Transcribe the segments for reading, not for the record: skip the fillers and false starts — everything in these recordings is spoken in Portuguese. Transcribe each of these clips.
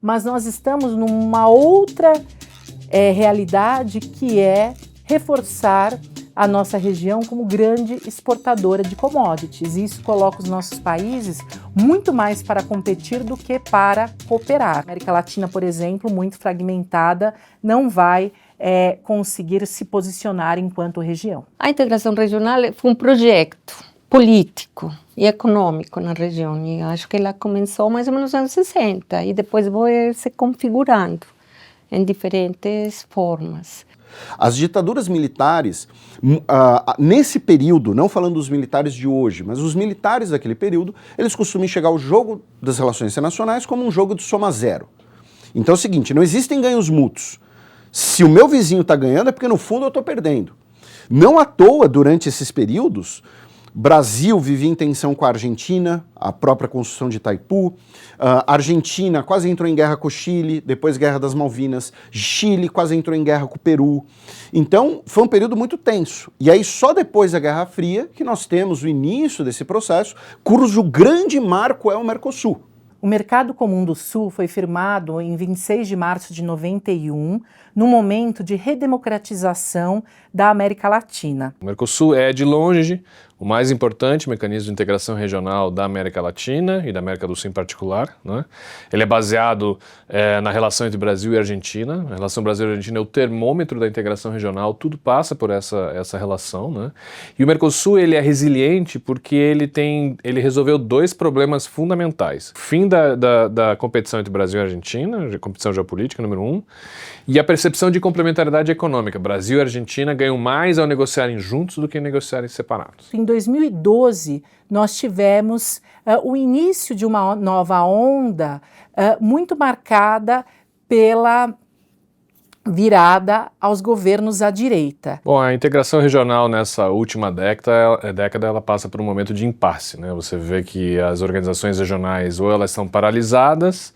mas nós estamos numa outra realidade, que é reforçar a nossa região como grande exportadora de commodities. Isso coloca os nossos países muito mais para competir do que para cooperar. A América Latina, por exemplo, muito fragmentada, não vai conseguir se posicionar enquanto região. A integração regional foi um projeto político e econômico na região. E acho que ela começou mais ou menos nos anos 60 e depois foi se configurando em diferentes formas. As ditaduras militares, nesse período, não falando dos militares de hoje, mas os militares daquele período, eles costumam enxergar o jogo das relações internacionais como um jogo de soma zero. Então é o seguinte, não existem ganhos mútuos. Se o meu vizinho está ganhando é porque no fundo eu estou perdendo. Não à toa, durante esses períodos, Brasil vivia em tensão com a Argentina, a própria construção de Itaipu. A Argentina quase entrou em guerra com o Chile, depois Guerra das Malvinas. Chile quase entrou em guerra com o Peru. Então, foi um período muito tenso. E aí, só depois da Guerra Fria, que nós temos o início desse processo, cujo grande marco é o Mercosul. O Mercado Comum do Sul foi firmado em 26 de março de 91, num momento de redemocratização da América Latina. O Mercosul é, de longe, o mais importante mecanismo de integração regional da América Latina e da América do Sul em particular, né? Ele é baseado na relação entre Brasil e Argentina. A relação Brasil-Argentina é o termômetro da integração regional, tudo passa por essa relação, né? E o Mercosul ele é resiliente porque ele resolveu dois problemas fundamentais. O fim da competição entre Brasil e Argentina, competição geopolítica, número 1, e a percepção de complementariedade econômica. Brasil e Argentina ganham mais ao negociarem juntos do que negociarem separados. Em 2012, nós tivemos o início de uma nova onda muito marcada pela virada aos governos à direita. Bom, a integração regional nessa última década ela passa por um momento de impasse, né? Você vê que as organizações regionais ou elas estão paralisadas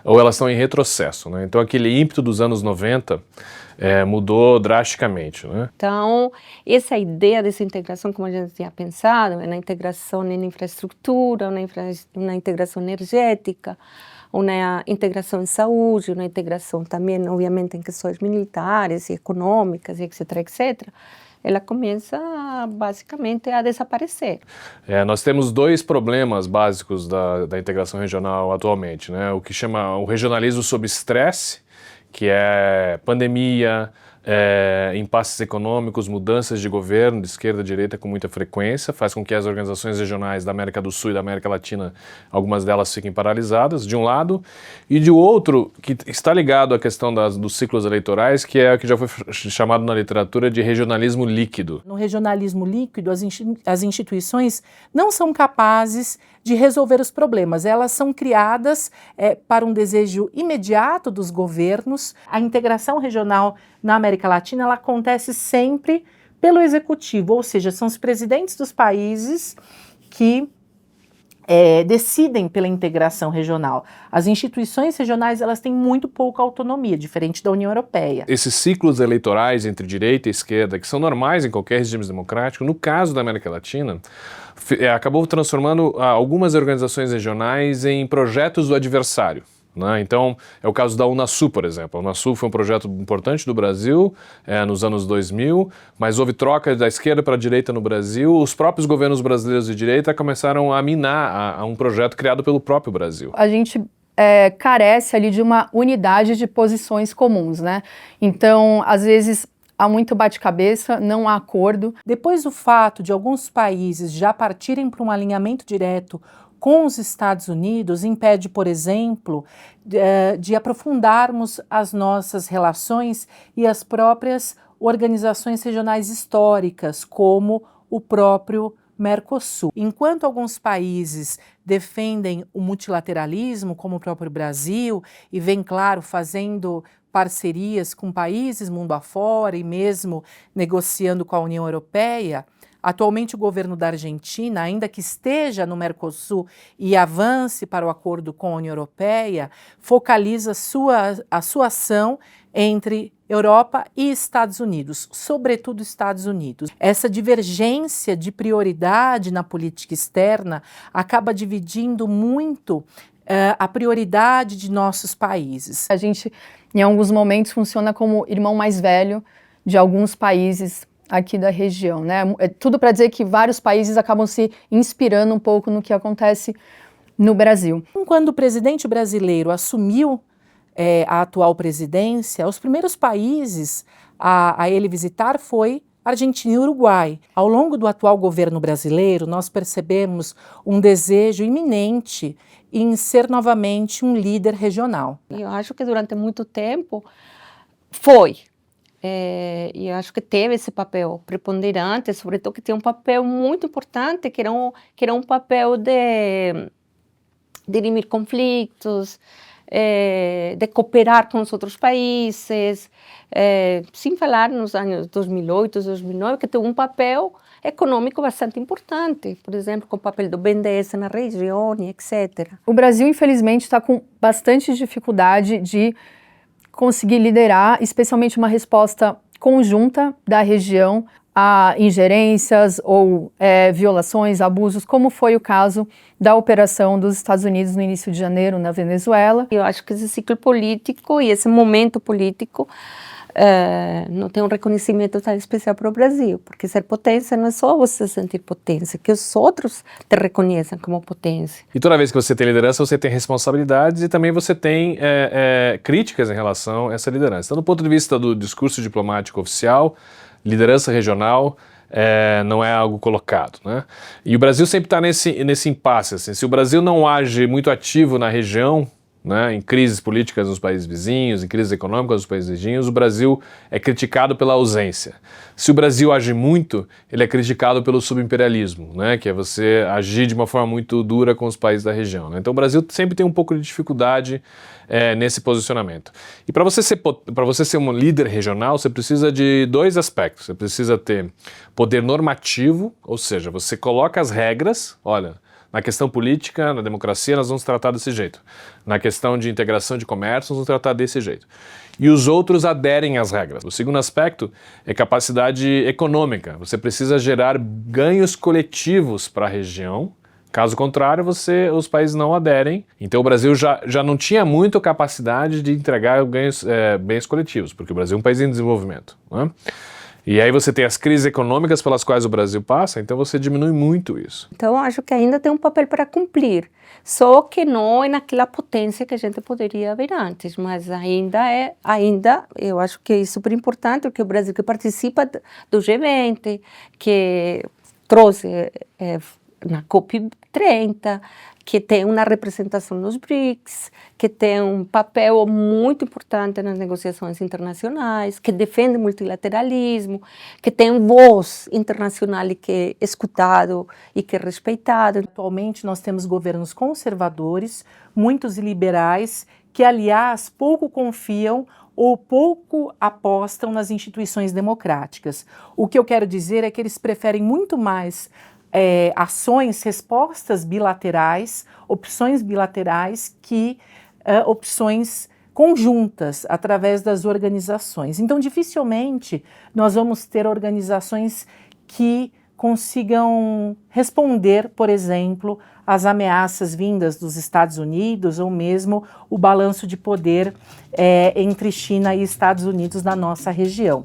ou elas estão em retrocesso, né? Então aquele ímpeto dos anos 90 mudou drasticamente, né? Então, essa ideia dessa integração, como a gente tinha pensado, na integração em infraestrutura, na integração energética, uma integração em saúde, uma integração também, obviamente, em questões militares e econômicas, etc., etc., ela começa basicamente a desaparecer. Nós temos dois problemas básicos da integração regional atualmente, né? O que chama o regionalismo sob estresse, que é pandemia, impasses econômicos, mudanças de governo de esquerda e direita com muita frequência, faz com que as organizações regionais da América do Sul e da América Latina, algumas delas fiquem paralisadas, de um lado, e de outro, que está ligado à questão dos ciclos eleitorais, que é o que já foi chamado na literatura de regionalismo líquido. No regionalismo líquido, as instituições não são capazes de resolver os problemas, elas são criadas para um desejo imediato dos governos. A integração regional na América Latina, ela acontece sempre pelo executivo, ou seja, são os presidentes dos países que decidem pela integração regional. As instituições regionais, elas têm muito pouca autonomia, diferente da União Europeia. Esses ciclos eleitorais entre direita e esquerda, que são normais em qualquer regime democrático, no caso da América Latina, acabou transformando algumas organizações regionais em projetos do adversário, né? Então, é o caso da Unasul, por exemplo. A Unasul foi um projeto importante do Brasil nos anos 2000, mas houve troca da esquerda para a direita no Brasil. Os próprios governos brasileiros de direita começaram a minar um projeto criado pelo próprio Brasil. A gente carece ali de uma unidade de posições comuns, né? Então, às vezes, há muito bate-cabeça, não há acordo. Depois do fato de alguns países já partirem para um alinhamento direto com os Estados Unidos, impede, por exemplo, de aprofundarmos as nossas relações e as próprias organizações regionais históricas, como o próprio Mercosul. Enquanto alguns países defendem o multilateralismo, como o próprio Brasil, e vem, claro, fazendo parcerias com países mundo afora e mesmo negociando com a União Europeia, atualmente o governo da Argentina, ainda que esteja no Mercosul e avance para o acordo com a União Europeia, focaliza a sua ação entre Europa e Estados Unidos, sobretudo Estados Unidos. Essa divergência de prioridade na política externa acaba dividindo muito a prioridade de nossos países. A gente, em alguns momentos, funciona como irmão mais velho de alguns países aqui da região, né? É tudo para dizer que vários países acabam se inspirando um pouco no que acontece no Brasil. Quando o presidente brasileiro assumiu a atual presidência, os primeiros países a ele visitar foi Argentina e Uruguai. Ao longo do atual governo brasileiro, nós percebemos um desejo iminente em ser novamente um líder regional. Eu acho que durante muito tempo foi. E eu acho que teve esse papel preponderante, sobretudo que tinha um papel muito importante, que era um papel de dirimir conflitos, de cooperar com os outros países, sem falar nos anos 2008, 2009, que teve um papel econômico bastante importante, por exemplo, com o papel do BNDES na região, etc. O Brasil, infelizmente, está com bastante dificuldade de conseguir liderar, especialmente uma resposta conjunta da região a ingerências ou violações, abusos, como foi o caso da operação dos Estados Unidos no início de janeiro na Venezuela. Eu acho que esse ciclo político e esse momento político não tem um reconhecimento tão especial para o Brasil, porque ser potência não é só você sentir potência, que os outros te reconheçam como potência. E toda vez que você tem liderança, você tem responsabilidades e também você tem críticas em relação a essa liderança. Então, do ponto de vista do discurso diplomático oficial, liderança regional não é algo colocado, né? E o Brasil sempre está nesse impasse, assim. Se o Brasil não age muito ativo na região, né, em crises políticas nos países vizinhos, em crises econômicas nos países vizinhos, o Brasil é criticado pela ausência. Se o Brasil age muito, ele é criticado pelo subimperialismo, né, que é você agir de uma forma muito dura com os países da região, né? Então o Brasil sempre tem um pouco de dificuldade nesse posicionamento. E para você ser um líder regional, você precisa de dois aspectos. Você precisa ter poder normativo, ou seja, você coloca as regras, olha, na questão política, na democracia, nós vamos tratar desse jeito. Na questão de integração de comércio, nós vamos tratar desse jeito. E os outros aderem às regras. O segundo aspecto é capacidade econômica. Você precisa gerar ganhos coletivos para a região. Caso contrário, os países não aderem. Então o Brasil já não tinha muita capacidade de entregar bens coletivos, porque o Brasil é um país em desenvolvimento, né? E aí você tem as crises econômicas pelas quais o Brasil passa, então você diminui muito isso. Então, acho que ainda tem um papel para cumprir, só que não é naquela potência que a gente poderia ver antes, mas ainda, eu acho que é super importante, porque o Brasil que participa do G20, que trouxe na COP30, que tem uma representação nos BRICS, que tem um papel muito importante nas negociações internacionais, que defende o multilateralismo, que tem voz internacional e que é escutado e que é respeitado. Atualmente nós temos governos conservadores, muitos liberais, que aliás pouco confiam ou pouco apostam nas instituições democráticas. O que eu quero dizer é que eles preferem muito mais ações, respostas bilaterais, opções bilaterais que opções conjuntas através das organizações. Então, dificilmente nós vamos ter organizações que consigam responder, por exemplo, às ameaças vindas dos Estados Unidos ou mesmo o balanço de poder entre China e Estados Unidos na nossa região.